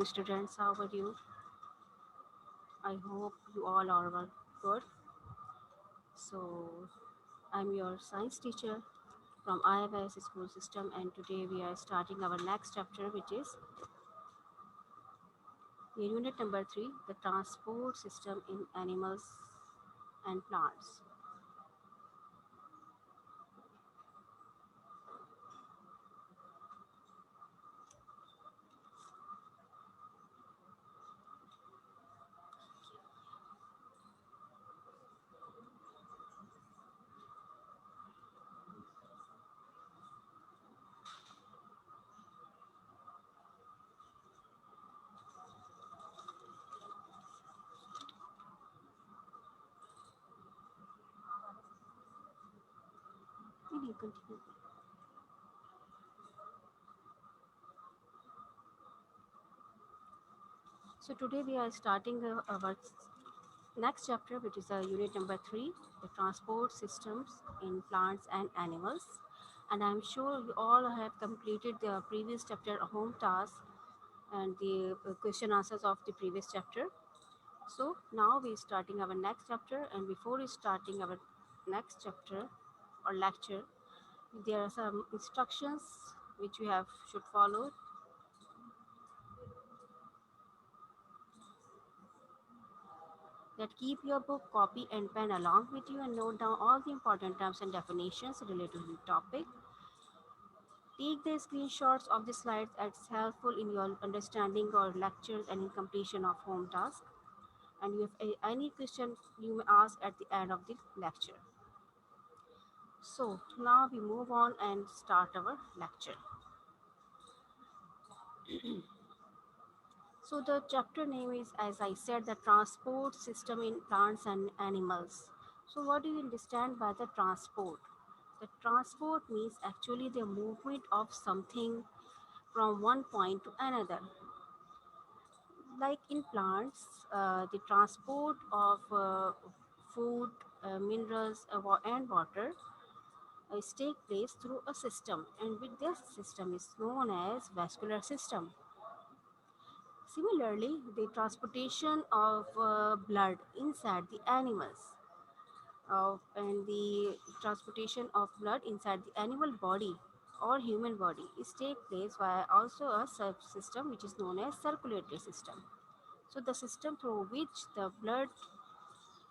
students. How are you? I hope you all are well. Good. So, I'm your science teacher from IFS school system, and today we are starting our next chapter, which is unit number 3, the transport system in animals and plants. Maybe continue. So, today we are starting our next chapter, which is unit number 3, the transport systems in plants and animals. And I'm sure you all have completed the previous chapter home task and the question answers of the previous chapter. So now we're starting our next chapter, and before we starting our next chapter or lecture, there are some instructions which we have should follow. That keep your book, copy, and pen along with you, and note down all the important terms and definitions related to the topic. Take the screenshots of the slides as helpful in your understanding or lectures and in completion of home task. And if any question you may ask at the end of the lecture. So now we move on and start our lecture. So the chapter name is, as I said, the transport system in plants and animals. So what do you understand by the transport? The transport means actually the movement of something from one point to another. Like in plants, the transport of food, minerals, and water take place through a system, and with this system is known as vascular system. Similarly, the transportation of blood inside the animals and the transportation of blood inside the animal body or human body is take place via also a subsystem which is known as circulatory system. So the system through which the blood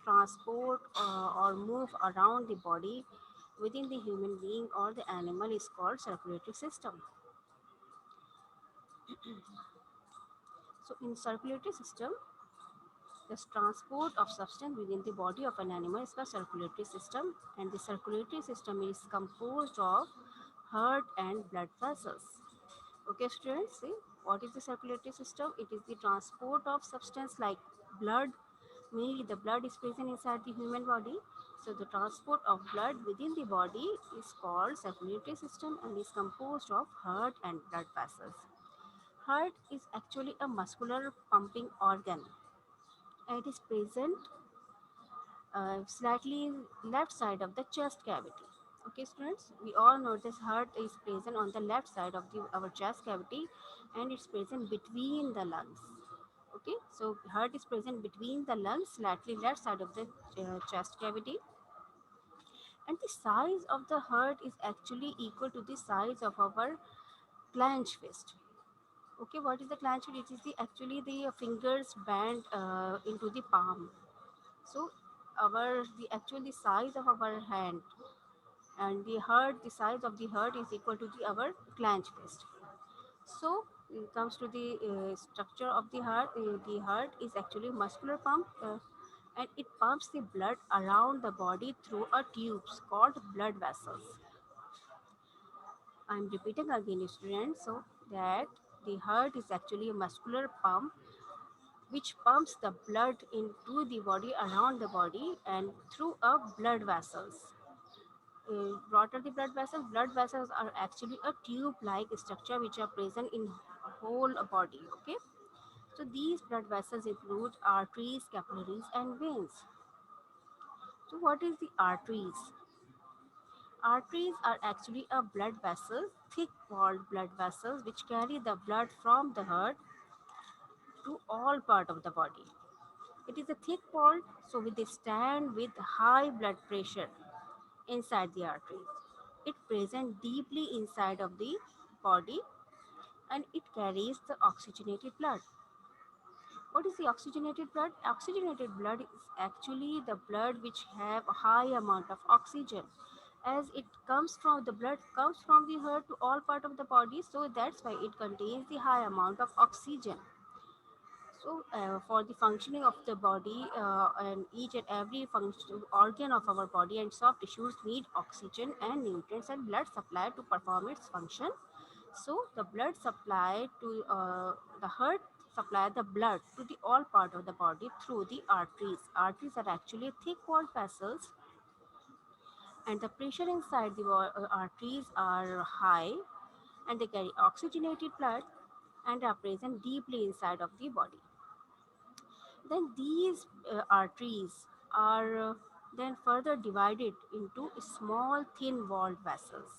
transport or move around the body within the human being or the animal is called circulatory system. So in circulatory system, the transport of substance within the body of an animal is the circulatory system, and the circulatory system is composed of heart and blood vessels. Okay, students, see what is the circulatory system? It is the transport of substance like blood. Mainly, the blood is present inside the human body. So, the transport of blood within the body is called circulatory system and is composed of heart and blood vessels. Heart is actually a muscular pumping organ. It is present slightly left side of the chest cavity. Okay, students, we all know this heart is present on the left side of our chest cavity, and it's present between the lungs. Okay, so heart is present between the lungs, slightly left side of the chest cavity, and the size of the heart is actually equal to the size of our clenched fist. Okay, what is the clenched fist? It is the actually the fingers bent into the palm. So our the actual the size of our hand and the size of the heart is equal to our clenched fist. So it comes to the structure of the heart is actually muscular pump, and it pumps the blood around the body through a tubes called blood vessels. I'm repeating again, students, so that the heart is actually a muscular pump which pumps the blood into the body around the body and through a blood vessels. What are the blood vessels? Blood vessels are actually a tube-like structure which are present in whole body. Okay, so these blood vessels include arteries, capillaries, and veins. So what is the arteries? Arteries are actually a blood vessel, thick walled blood vessels which carry the blood from the heart to all part of the body. It is a thick wall, so with a stand with high blood pressure inside the arteries. It present deeply inside of the body and it carries the oxygenated blood. What is the oxygenated blood? Oxygenated blood is actually the blood which have a high amount of oxygen. As it comes from the blood comes from the heart to all part of the body, so that's why it contains the high amount of oxygen. So, for the functioning of the body and each and every function organ of our body and soft tissues need oxygen and nutrients and blood supply to perform its function. So, the blood supply to the heart supply the blood to the all part of the body through the arteries. Arteries are actually thick-walled vessels, and the pressure inside the arteries are high, and they carry oxygenated blood and are present deeply inside of the body. Then these arteries are then further divided into small thin walled vessels.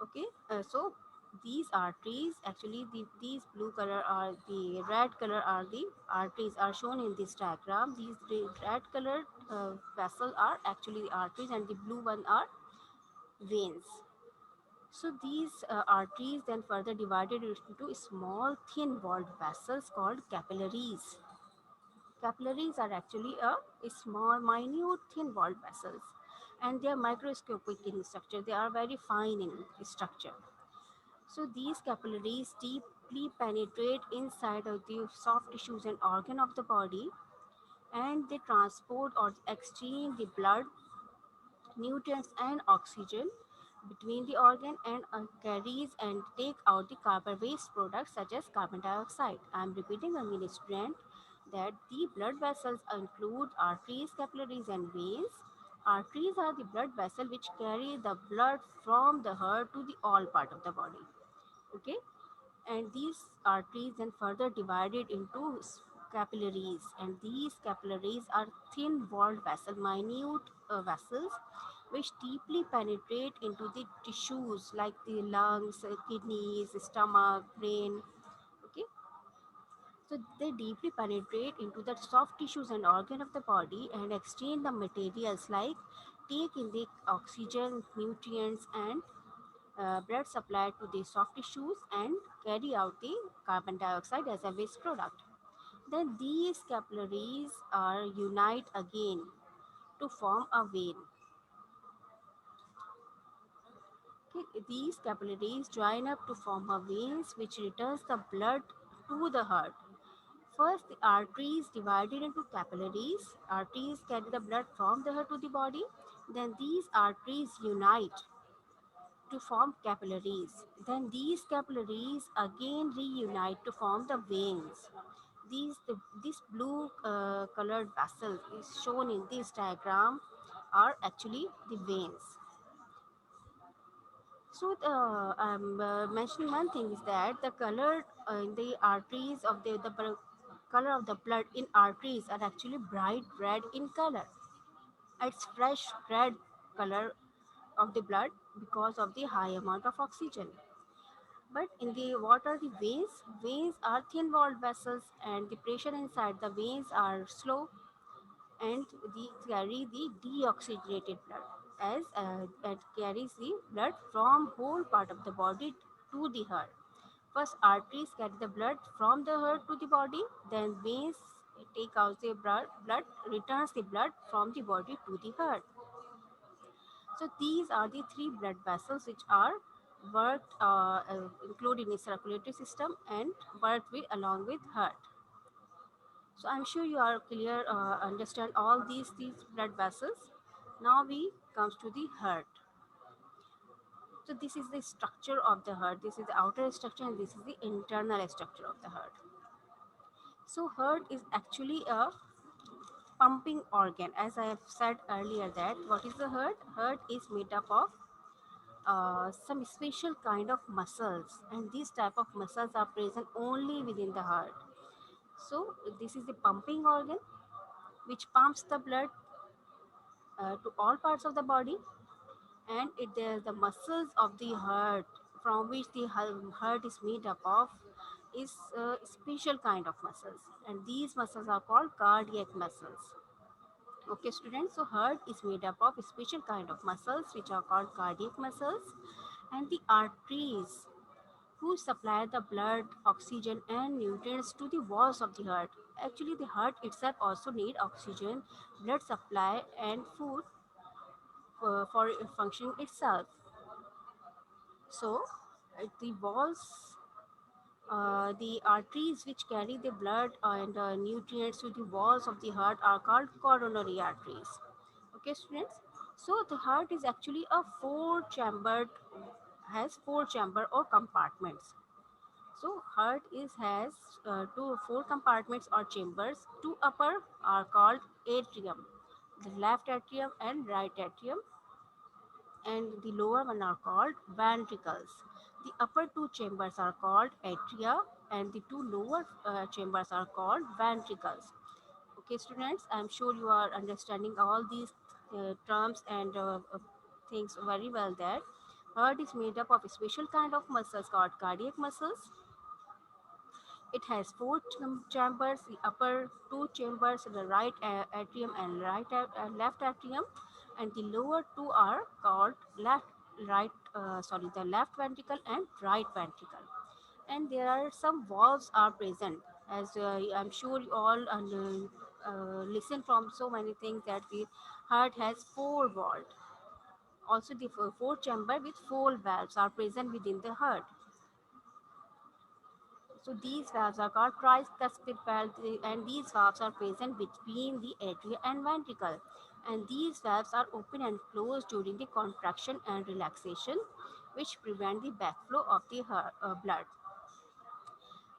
Okay, so these arteries actually these blue color are the red color are the arteries are shown in this diagram. These red colored vessel are actually the arteries and the blue one are veins. So these arteries then further divided into small thin walled vessels called capillaries. Capillaries are actually a small, minute, thin-walled vessels, and they are microscopic in structure. They are very fine in structure. So these capillaries deeply penetrate inside of the soft tissues and organ of the body, and they transport or exchange the blood, nutrients, and oxygen between the organ and carries and take out the carbon waste products such as carbon dioxide. I am repeating again, student, that the blood vessels include arteries, capillaries, and veins. Arteries are the blood vessel which carry the blood from the heart to the all part of the body. Okay, and these arteries then further divided into capillaries, and these capillaries are thin walled vessel, minute vessels which deeply penetrate into the tissues like the lungs, kidneys, stomach, brain. Okay, so they deeply penetrate into the soft tissues and organ of the body and exchange the materials like take in the oxygen, nutrients, and blood supply to the soft tissues and carry out the carbon dioxide as a waste product. Then these capillaries are unite again to form a vein. Okay, these capillaries join up to form a veins which returns the blood to the heart. First, the arteries divided into capillaries. Arteries carry the blood from the heart to the body. Then these arteries unite to form capillaries. Then these capillaries again reunite to form the veins. This blue colored vessel is shown in this diagram are actually the veins. So mentioning one thing is that the color in the arteries of color of the blood in arteries are actually bright red in color. It's fresh red color of the blood because of the high amount of oxygen. But in the what are the veins? Veins are thin walled vessels and the pressure inside the veins are slow and they carry the deoxygenated blood as it carries the blood from whole part of the body to the heart. First arteries carry the blood from the heart to the body, then veins take out the blood returns the blood from the body to the heart. So these are the three blood vessels which are worked included in circulatory system and worked with along with heart. So I'm sure you are clear, understand all these blood vessels. Now we comes to the heart. So this is the structure of the heart. This is the outer structure and this is the internal structure of the heart. So heart is actually a pumping organ. As I have said earlier that what is the heart? Heart is made up of some special kind of muscles and these type of muscles are present only within the heart. So this is the pumping organ which pumps the blood to all parts of the body, and the muscles of the heart from which the heart is made up of is a special kind of muscles, and these muscles are called cardiac muscles. Okay, students, so heart is made up of a special kind of muscles which are called cardiac muscles, and the arteries who supply the blood, oxygen, and nutrients to the walls of the heart. Actually, the heart itself also need oxygen, blood supply, and food for functioning itself. So, the walls, the arteries which carry the blood and nutrients to the walls of the heart are called coronary arteries. Okay, students. So, the heart is actually a four-chambered, has four chamber or compartments. So heart is has two four compartments or chambers. Two upper are called atrium, the left atrium and right atrium, and the lower one are called ventricles. The upper two chambers are called atria, and the two lower chambers are called ventricles. Okay, students, I'm sure you are understanding all these terms and things very well. That heart is made up of a special kind of muscles called cardiac muscles. It has four chambers, the upper two chambers, the right atrium and left atrium, and the lower two are called the left ventricle and right ventricle. And there are some valves are present, as I'm sure you all listen from so many things that the heart has four valves. Also, the four chamber with four valves are present within the heart. So these valves are called tricuspid valves, and these valves are present between the atria and ventricle. And these valves are open and closed during the contraction and relaxation, which prevent the backflow of the blood.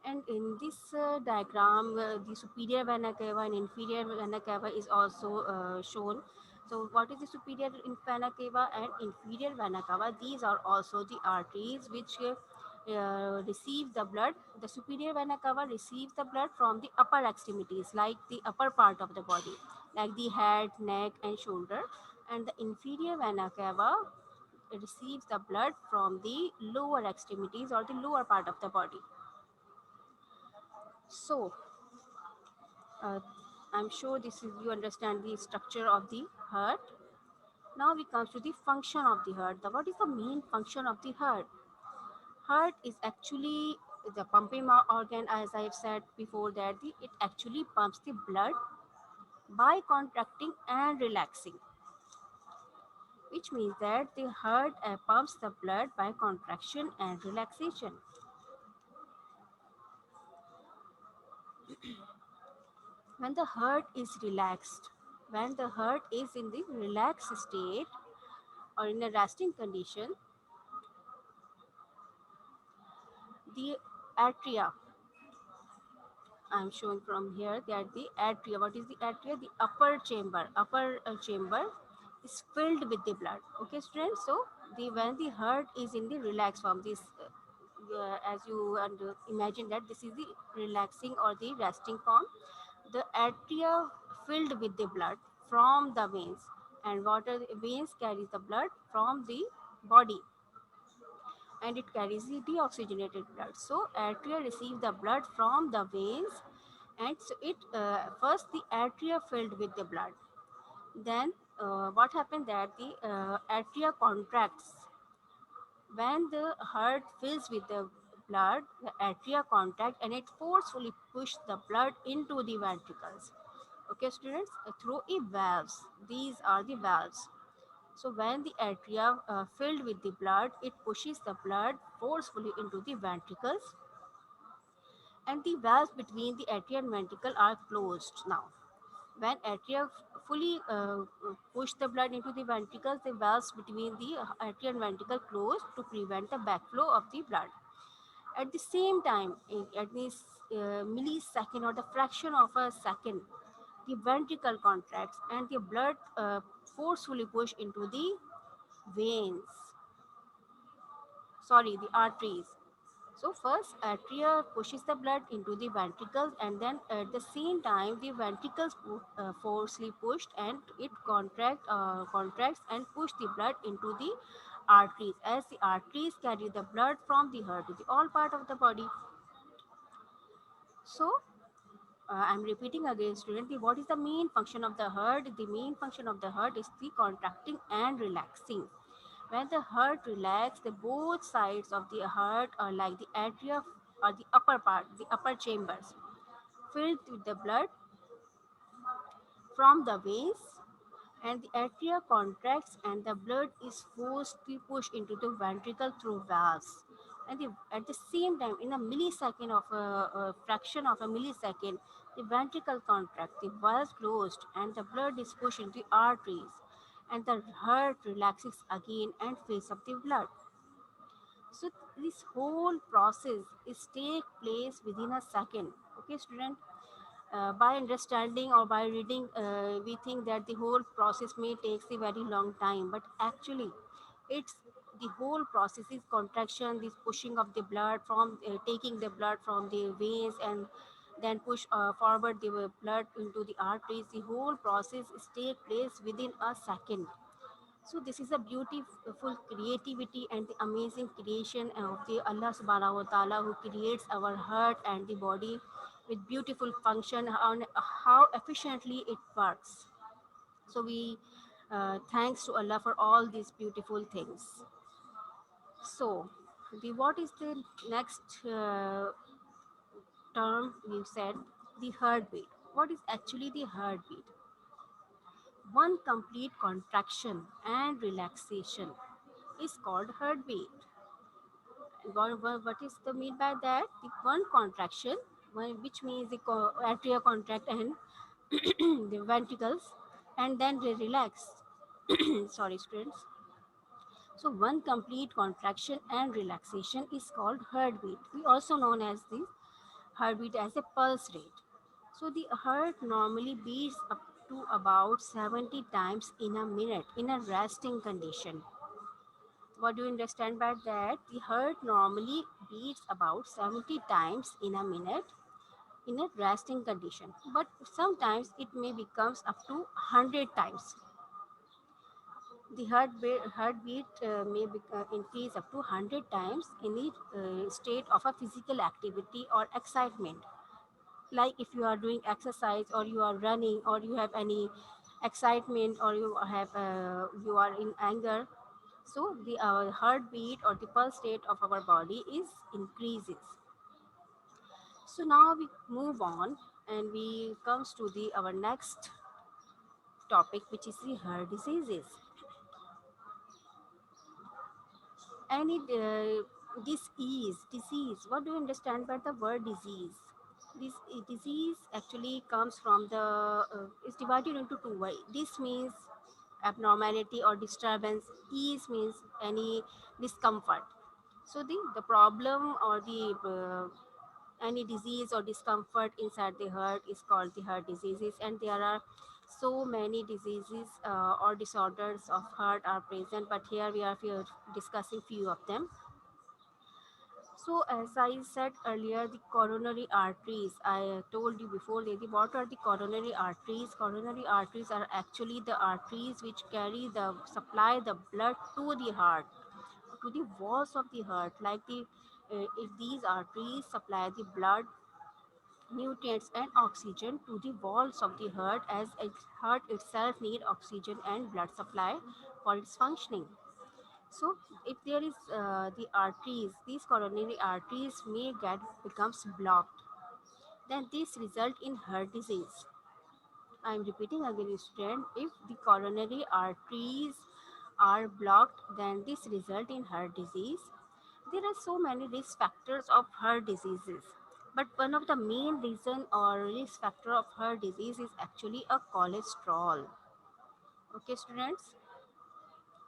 And in this diagram, the superior vena cava and inferior vena cava is also shown. So, what is the superior vena cava and inferior vena cava? These are also the arteries which receive the blood. The superior vena cava receives the blood from the upper extremities, like the upper part of the body, like the head, neck, and shoulder. And the inferior vena cava receives the blood from the lower extremities or the lower part of the body. So, uh, I'm sure this is you understand the structure of the heart. Now we come to the function of the heart. What is the main function of the heart? Heart is actually the pumping organ, as I have said before that it actually pumps the blood by contracting and relaxing, which means that the heart pumps the blood by contraction and relaxation. When the heart is relaxed, when the heart is in the relaxed state or in a resting condition, the atria, I'm showing from here that the atria, what is the atria? The upper chamber is filled with the blood. Okay, students. So the when the heart is in the relaxed form, this as you imagine that this is the relaxing or the resting form. The atria filled with the blood from the veins, and water veins carries the blood from the body, and it carries the deoxygenated blood. So atria receive the blood from the veins, and so it first the atria filled with the blood. Then what happened that the atria contracts. When the heart fills with the blood, the atria contract and it forcefully push the blood into the ventricles. Okay, students, through a valves. These are the valves. So when the atria filled with the blood, it pushes the blood forcefully into the ventricles, and the valves between the atria and ventricle are closed now. When atria fully push the blood into the ventricles, the valves between the atria and ventricle close to prevent the backflow of the blood. At the same time, at this millisecond or the fraction of a second, the ventricle contracts and the blood forcefully push into the veins, sorry, the arteries. So first atria pushes the blood into the ventricles, and then at the same time the ventricles forcefully pushed and it contracts and push the blood into the arteries, as the arteries carry the blood from the heart to the all part of the body. So I'm repeating again, student. What is the main function of the heart? The main function of the heart is the contracting and relaxing. When the heart relaxes, the both sides of the heart are like the atria or the upper part, the upper chambers, filled with the blood from the veins, and the atria contracts and the blood is forced to push into the ventricle through valves. And at the same time, in a millisecond of a fraction of a millisecond, the ventricle contracts, the valves closed, and the blood is pushed into the arteries, and the heart relaxes again and fills up the blood. So this whole process is take place within a second. Okay, student. By understanding or by reading, we think that the whole process may takes a very long time, but actually, it's the whole process is contraction, this pushing of the blood from taking the blood from the veins and then push forward the blood into the arteries. The whole process is take place within a second. So this is a beautiful creativity and the amazing creation of the Allah subhanahu wa ta'ala who creates our heart and the body with beautiful function on how efficiently it works. So we thanks to Allah for all these beautiful things. So the what is the next term we said, the heartbeat. What is actually the heartbeat? One complete contraction and relaxation is called heartbeat. What is the mean by that? The one contraction, which means the atria contract and the ventricles, and then they relax. Sorry, students. So one complete contraction and relaxation is called heartbeat. We also known as the heartbeat as a pulse rate. So the heart normally beats up to about 70 times in a minute in a resting condition. What do you understand by that? The heart normally beats about 70 times in a minute in a resting condition, but sometimes it may becomes up to 100 times. The heartbeat may increase up to 100 times in the state of a physical activity or excitement. Like if you are doing exercise or you are running or you have any excitement or you are in anger, so the heartbeat or the pulse rate of our body is increases. So now we move on and we comes to the our next topic, which is the heart diseases. And disease. What do you understand by the word disease? This disease actually comes from the is divided into two ways. This means abnormality or disturbance. Ease means any discomfort. So the problem or the any disease or discomfort inside the heart is called the heart diseases, and there are so many diseases or disorders of heart are present, but here we are discussing few of them. So, as I said earlier, the coronary arteries, I told you before, Lady, what are the coronary arteries? Coronary arteries are actually the arteries which carry the supply the blood to the heart, to the walls of the heart. Like if these arteries supply the blood, nutrients, and oxygen to the walls of the heart, as its heart itself need oxygen and blood supply for its functioning. So, if there is the arteries, these coronary arteries may get becomes blocked. Then this result in heart disease. I am repeating again, student. If the coronary arteries are blocked, then this result in heart disease. There are so many risk factors of heart diseases, but one of the main reason or risk factor of heart disease is actually a cholesterol. Okay, students.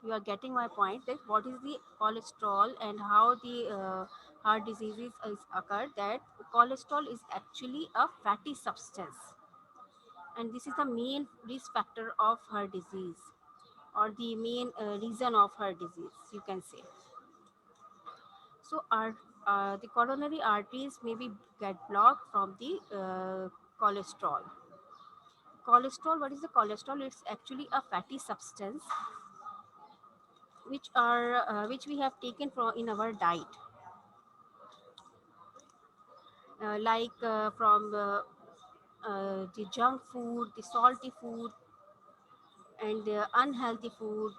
You are getting my point that what is the cholesterol and how the heart diseases is occurred, that cholesterol is actually a fatty substance, and this is the main risk factor of heart disease or the main reason of heart disease, you can say. So the coronary arteries may be get blocked from the cholesterol. Cholesterol, what is the cholesterol? It's actually a fatty substance which we have taken from in our diet. like from the junk food, the salty food, and unhealthy food,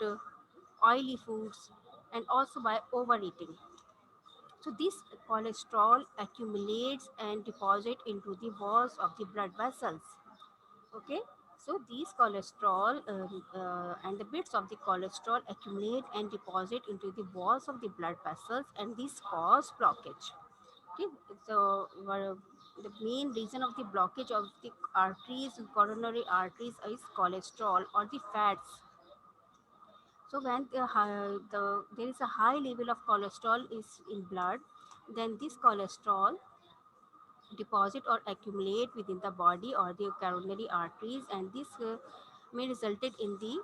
oily foods, and also by overeating. So this cholesterol accumulates and deposit into the walls of the blood vessels. Okay, so these cholesterol and the bits of the cholesterol accumulate and deposit into the walls of the blood vessels, and this cause blockage. Okay, so the main reason of the blockage of the arteries, coronary arteries, is cholesterol or the fats. So when there is a high level of cholesterol is in blood, then this cholesterol deposit or accumulate within the body or the coronary arteries, and this may resulted in the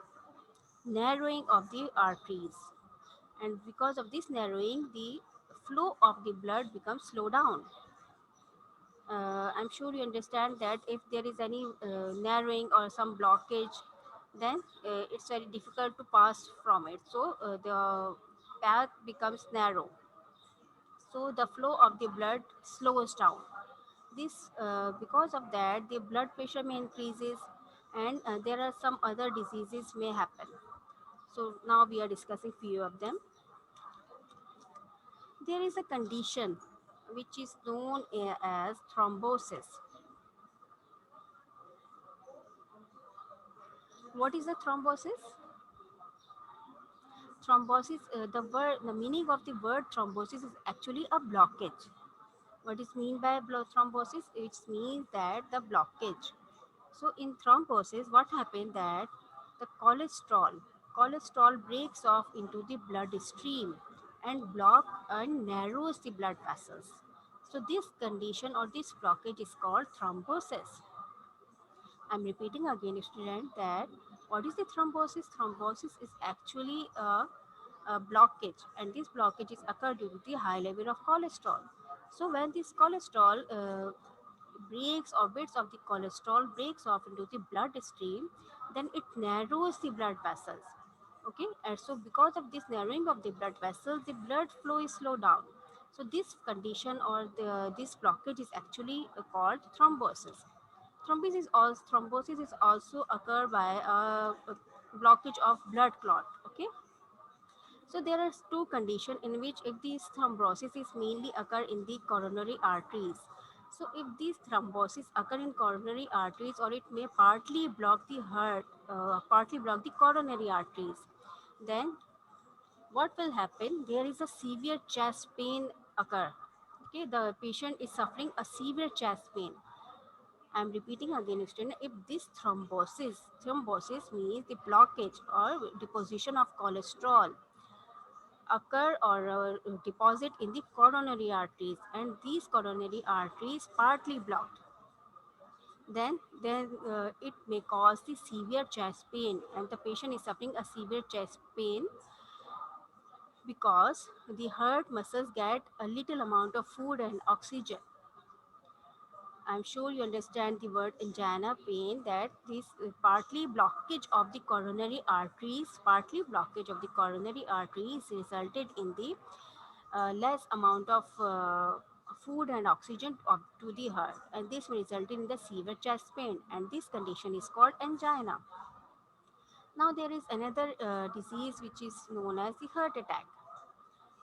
narrowing of the arteries. And because of this narrowing, the flow of the blood becomes slow down. I'm sure you understand that if there is any narrowing or some blockage, then it's very difficult to pass from it. So the path becomes narrow. So the flow of the blood slows down. This because of that, the blood pressure may increases, and there are some other diseases may happen. So now we are discussing few of them. There is a condition which is known as thrombosis. What is a thrombosis? Thrombosis, the meaning of the word thrombosis is actually a blockage. What is mean by thrombosis? It means that the blockage. So in thrombosis, what happened that the cholesterol breaks off into the blood stream and block and narrows the blood vessels. So this condition or this blockage is called thrombosis. I'm repeating again, student, that what is the thrombosis? Thrombosis is actually a blockage, and this blockage is occurred due to the high level of cholesterol. So when this cholesterol breaks or bits of the cholesterol breaks off into the blood stream, then it narrows the blood vessels. Okay, and so because of this narrowing of the blood vessels, the blood flow is slowed down. So this condition or this blockage is actually called thrombosis. Thrombosis is also occur by a blockage of blood clot. Okay, so there are two conditions in which if these thrombosis is mainly occur in the coronary arteries. So if these thrombosis occur in coronary arteries, or it may partly block the heart, partly block the coronary arteries, then what will happen? There is a severe chest pain occur. Okay, the patient is suffering a severe chest pain. I'm repeating again, student. If this thrombosis means the blockage or deposition of cholesterol occur or deposit in the coronary arteries, and these coronary arteries partly blocked, then it may cause the severe chest pain, and the patient is suffering a severe chest pain because the heart muscles get a little amount of food and oxygen. I'm sure you understand the word angina pain, that this partly blockage of the coronary arteries resulted in the less amount of food and oxygen to the heart, and this may result in the severe chest pain, and this condition is called angina. Now there is another disease which is known as the heart attack.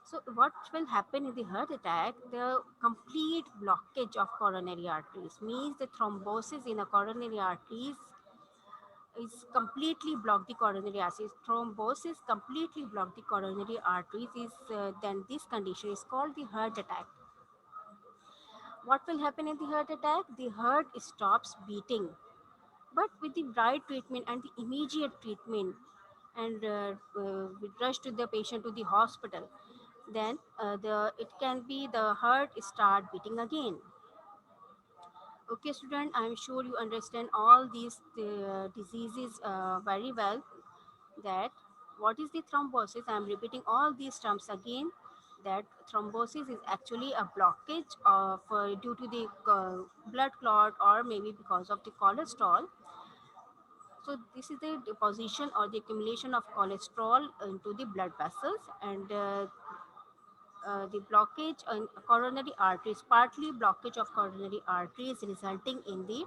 So what will happen in the heart attack? The complete blockage of coronary arteries means the thrombosis in the coronary arteries is completely block the coronary arteries. Thrombosis completely block the coronary arteries is then this condition is called the heart attack. What will happen in the heart attack? The heart stops beating. But with the right treatment and the immediate treatment, and we rush to the patient to the hospital, then it can be the heart start beating again. Okay, student, I'm sure you understand all these diseases very well. That what is the thrombosis? I'm repeating all these terms again. That thrombosis is actually a blockage of due to the blood clot, or maybe because of the cholesterol. So this is the deposition or the accumulation of cholesterol into the blood vessels, and the blockage in coronary arteries, partly blockage of coronary arteries resulting in the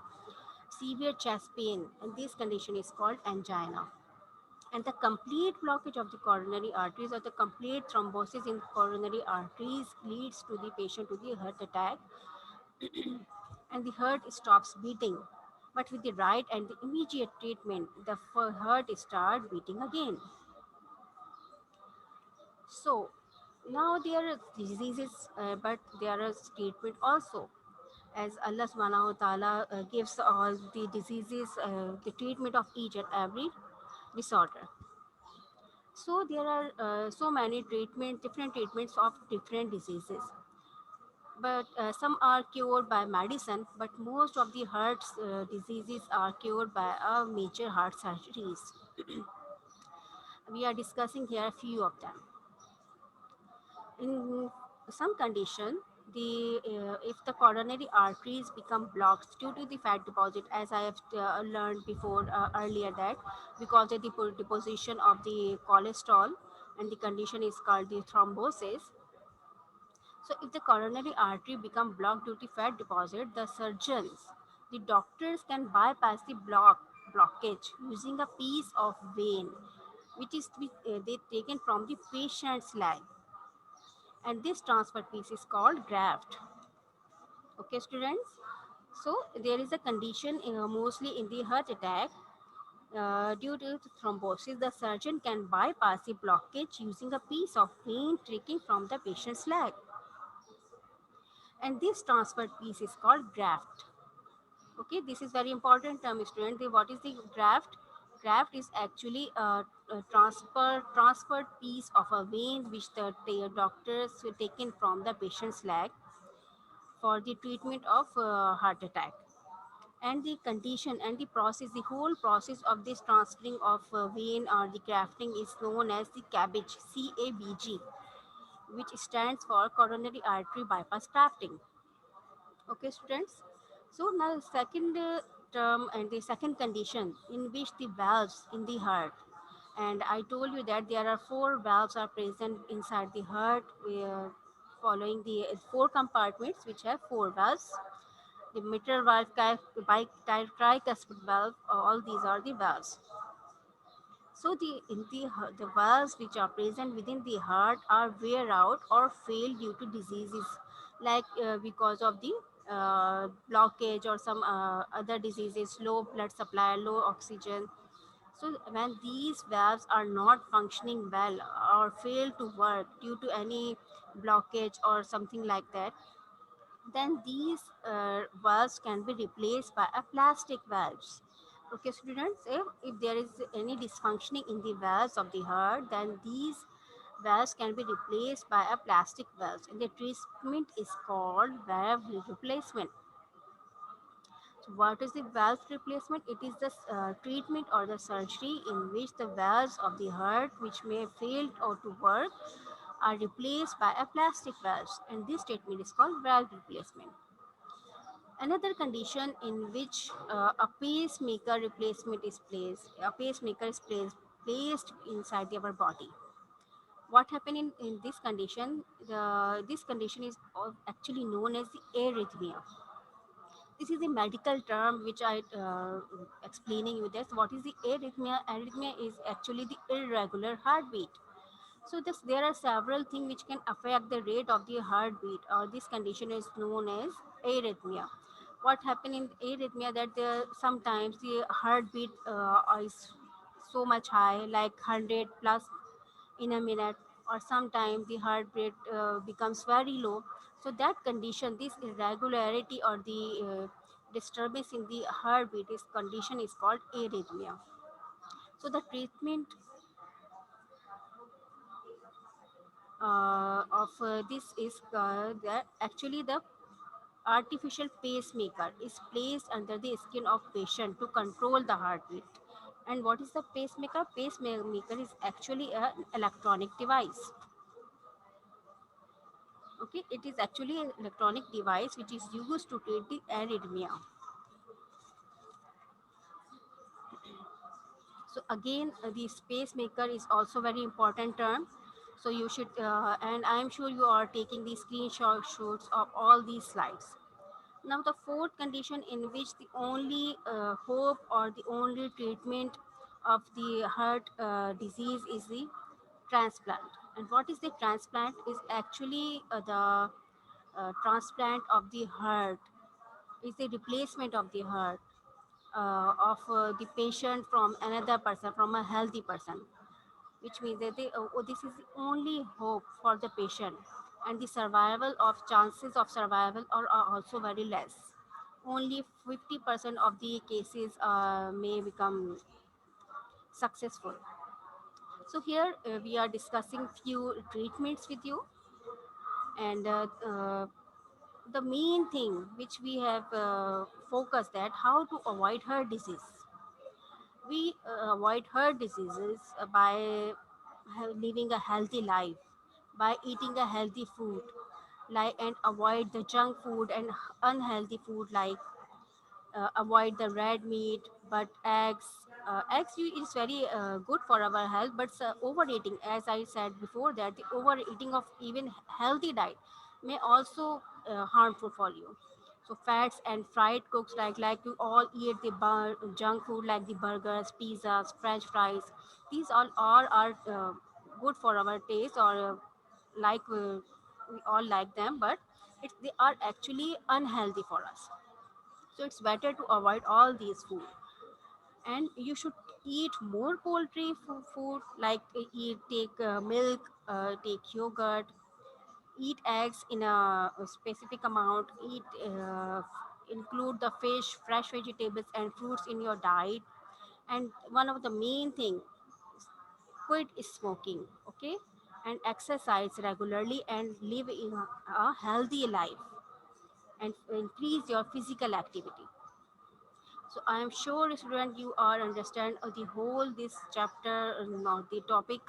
severe chest pain, and this condition is called angina. And the complete blockage of the coronary arteries or the complete thrombosis in coronary arteries leads to the patient to the heart attack, and the heart stops beating. But with the right and the immediate treatment, the heart start beating again. So now there are diseases, but there is treatment also. As Allah subhanahu wa ta'ala gives all the diseases the treatment of each and every disorder. So there are so many different treatments of different diseases. But some are cured by medicine, but most of the heart diseases are cured by major heart surgeries. We are discussing here a few of them. In some condition, the if the coronary arteries become blocked due to the fat deposit, as I have learned before earlier, that because of the deposition of the cholesterol, and the condition is called the thrombosis. So if the coronary artery become blocked due to fat deposit, the surgeons, the doctors can bypass the blockage using a piece of vein, which is they taken from the patient's leg, and this transfer piece is called graft. Okay, students. So there is a condition mostly in the heart attack due to thrombosis. The surgeon can bypass the blockage using a piece of vein taken from the patient's leg, and this transferred piece is called graft. Okay, this is very important term, student. What is the graft? Graft is actually a transferred piece of a vein which the doctors were taken from the patient's leg for the treatment of heart attack. And the condition and the process, the whole process of this transferring of vein or the grafting is known as the CABG, CABG, which stands for coronary artery bypass grafting. Okay, students. So now second term and the second condition in which the valves in the heart, and I told you that there are four valves are present inside the heart, following the four compartments which have four valves. The mitral valve, tricuspid valve, all these are the valves. So the valves which are present within the heart are wear out or fail due to diseases, like because of the blockage or some other diseases, low blood supply, low oxygen. So when these valves are not functioning well or fail to work due to any blockage or something like that, then these valves can be replaced by a plastic valves. Okay, students, if there is any dysfunctioning in the valves of the heart, then these valves can be replaced by a plastic valves, and the treatment is called valve replacement. So what is the valve replacement? It is the treatment or the surgery in which the valves of the heart which may fail or to work are replaced by a plastic valves, and this treatment is called valve replacement. Another condition in which a pacemaker replacement is placed, a pacemaker is placed inside our body. What happened in this condition? This condition is actually known as the arrhythmia. This is a medical term which I explaining you this. What is the arrhythmia? Arrhythmia is actually the irregular heartbeat. So there are several things which can affect the rate of the heartbeat, or this condition is known as arrhythmia. What happen in arrhythmia that sometimes the heartbeat is so much high, like 100 plus in a minute, or sometimes the heartbeat becomes very low. So that condition, this irregularity or the disturbance in the heartbeat, is condition is called arrhythmia. So the treatment of this is that actually the artificial pacemaker is placed under the skin of patient to control the heartbeat. And what is the pacemaker? Pacemaker is actually an electronic device. Okay, it is actually an electronic device which is used to treat the arrhythmia. So again, the pacemaker is also very important term. So you should, and I'm sure you are taking the screenshots of all these slides. Now, the fourth condition in which the only hope or the only treatment of the heart disease is the transplant. And what is the transplant? Is actually the transplant of the heart, is the replacement of the heart of the patient from another person, from a healthy person, which means that this is the only hope for the patient, and the survival of chances of survival are also very less. Only 50% of the cases may become successful. So here we are discussing few treatments with you, and the main thing which we have focused at how to avoid heart disease. We avoid heart diseases by living a healthy life, by eating a healthy food, like, and avoid the junk food and unhealthy food, like avoid the red meat, but eggs. Is very good for our health, but overeating, as I said before, that the overeating of even healthy diet may also harmful for you. So fats and fried cooks, like you all eat the junk food like the burgers, pizzas, French fries. These all are good for our taste, or like we all like them, but they are actually unhealthy for us. So it's better to avoid all these food, and you should eat more poultry food, like take milk, take yogurt, eat eggs in a specific amount, eat include the fish, fresh vegetables and fruits in your diet. And one of the main thing, quit smoking, okay, and exercise regularly and live in a healthy life, and increase your physical activity. So I am sure, student, you are understand the whole this chapter, not the topic.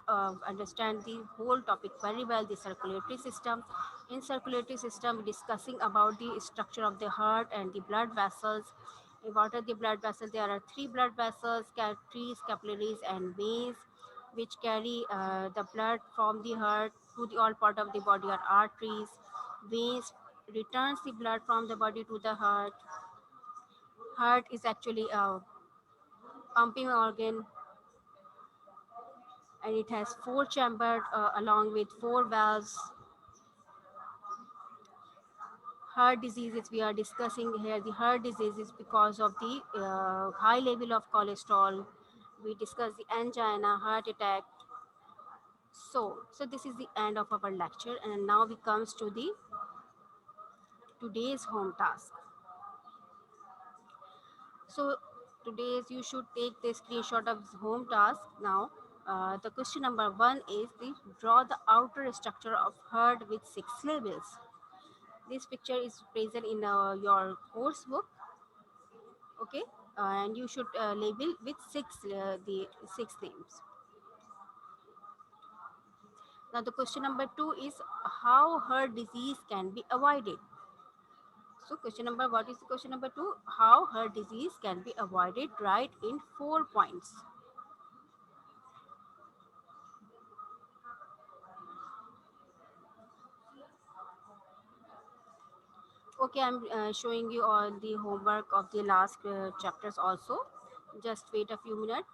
Understand the whole topic very well. The circulatory system. In circulatory system, discussing about the structure of the heart and the blood vessels. What are the blood vessels? There are three blood vessels: arteries, capillaries, and veins, which carry the blood from the heart to the all part of the body are arteries. Veins returns the blood from the body to the heart. Heart is actually a pumping organ, and it has four chambers along with four valves. Heart diseases we are discussing here. The heart disease is because of the high level of cholesterol. We discuss the angina, heart attack. So this is the end of our lecture, and now we comes to the today's home task. So today's you should take the screenshot of this home task now. The question number one is the draw the outer structure of heart with six labels. This picture is present in your course book, okay, and you should label with the six names. Now the question number two is how heart disease can be avoided. So question number, what is the question number two? How heart disease can be avoided? Right in 4 points. Okay, I'm showing you all the homework of the last chapters also. Just wait a few minutes.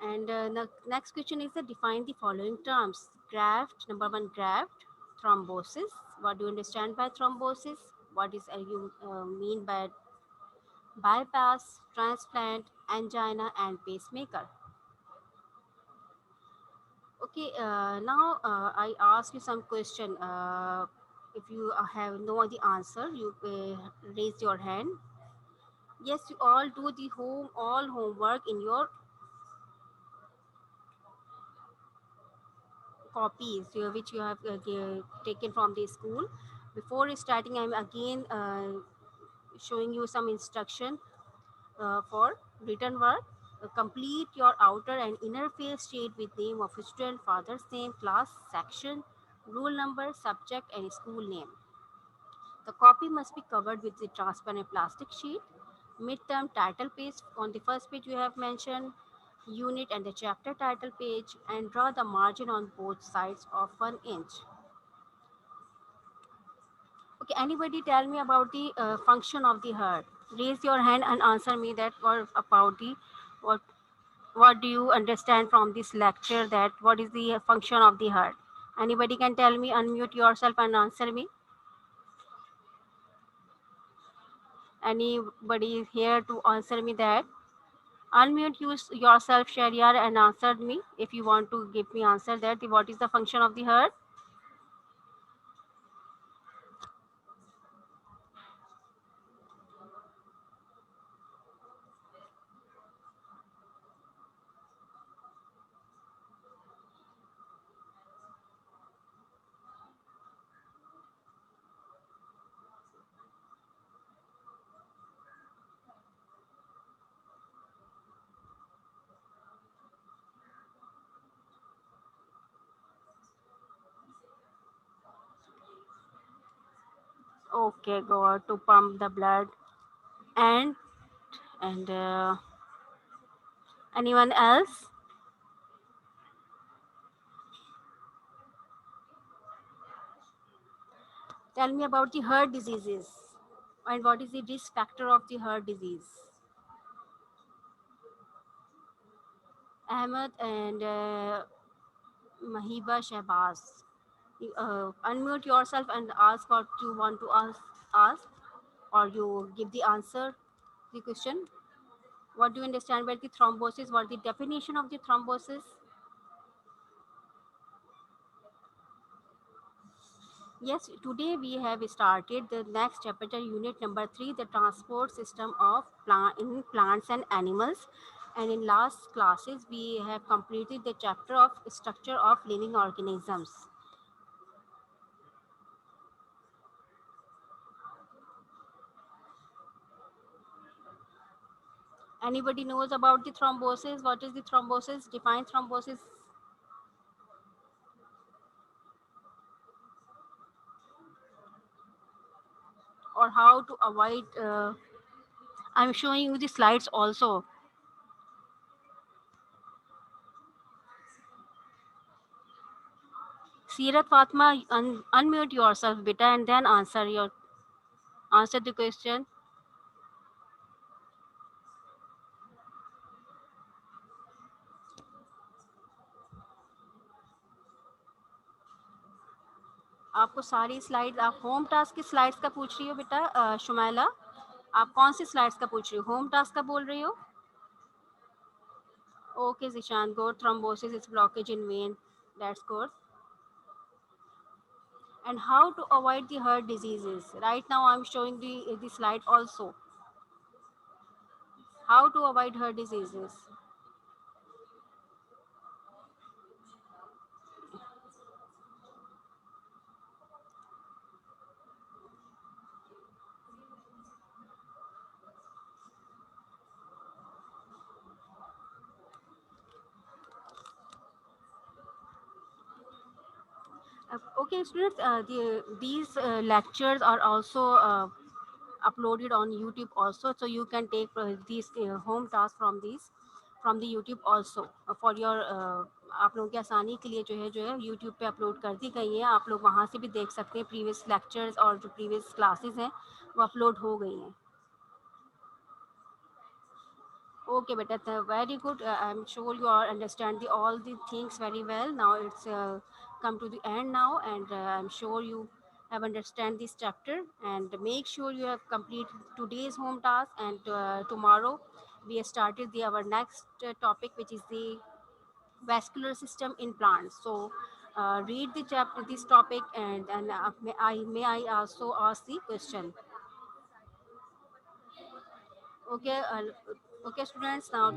And the next question is define the following terms. Graft, number one, graft, thrombosis. What do you understand by thrombosis? What is you mean by bypass, transplant, angina, and pacemaker? Okay, now I ask you some question. If you have know the answer, you raise your hand. Yes, you all do the all homework in your copies which you have taken from the school. Before starting, I'm again showing you some instruction for written work. Complete your outer and inner face sheet with name of student, father's name, class, section, rule number, subject, and school name. The copy must be covered with the transparent plastic sheet. Midterm title page on the first page you have mentioned. unit and the chapter title page, and draw the margin on both sides of 1 inch. Okay, anybody tell me about the function of the heart? Raise your hand and answer me that what about the what what do you understand from this lecture, that what is the function of the heart? Anybody can tell me, unmute yourself and answer me. Anybody is here to answer me that? Unmute yourself, Shariar, and answer me if you want to give me answer that what is the function of the heart. Okay, go to pump the blood. And and anyone else? Tell me about the heart diseases and what is the risk factor of the heart disease. Ahmed and Mahiba Shahbaz. Unmute yourself and ask what you want to ask, or you give the answer the question. What do you understand by the thrombosis? What the definition of the thrombosis? Yes, today we have started the next chapter, unit number 3, the transport system of in plants and animals. And in last classes, we have completed the chapter of structure of living organisms. Anybody knows about the thrombosis? What is the thrombosis? Define thrombosis, or how to avoid. I'm showing you the slides also. Sirat Fatma, unmute yourself, beta, and then answer the question. आपको सारी slides, आप home task की slides का पूछ रही हो बेटा? शुमैला, आप कौन सी स्लाइड्स का पूछ रही हो? होम टास्क का बोल रही हो? Okay Zeeshan, good. Thrombosis is blockage in vein. That's good. And how to avoid the heart diseases? Right now I'm showing the slide also. How to avoid heart diseases? Okay, students, these lectures are also uploaded on YouTube also, so you can take these home tasks from the YouTube also for your आप लोगों की आसानी के लिए जो है YouTube पे upload कर दी गई है. आप लोग वहाँ से भी देख सकते हैं, प्रीवियस लेक्चर्स और जो प्रीवियस क्लासेस हैं वो अपलोड हो गई हैं. Okay, beta, very good. I'm sure you all understand all the things very well. Now it's come to the end now, and I'm sure you have understand this chapter. And make sure you have completed today's home task. And tomorrow we have started our next topic, which is the vascular system in plants. So read the chapter, this topic, and may I also ask the question. Okay, okay, students. Now.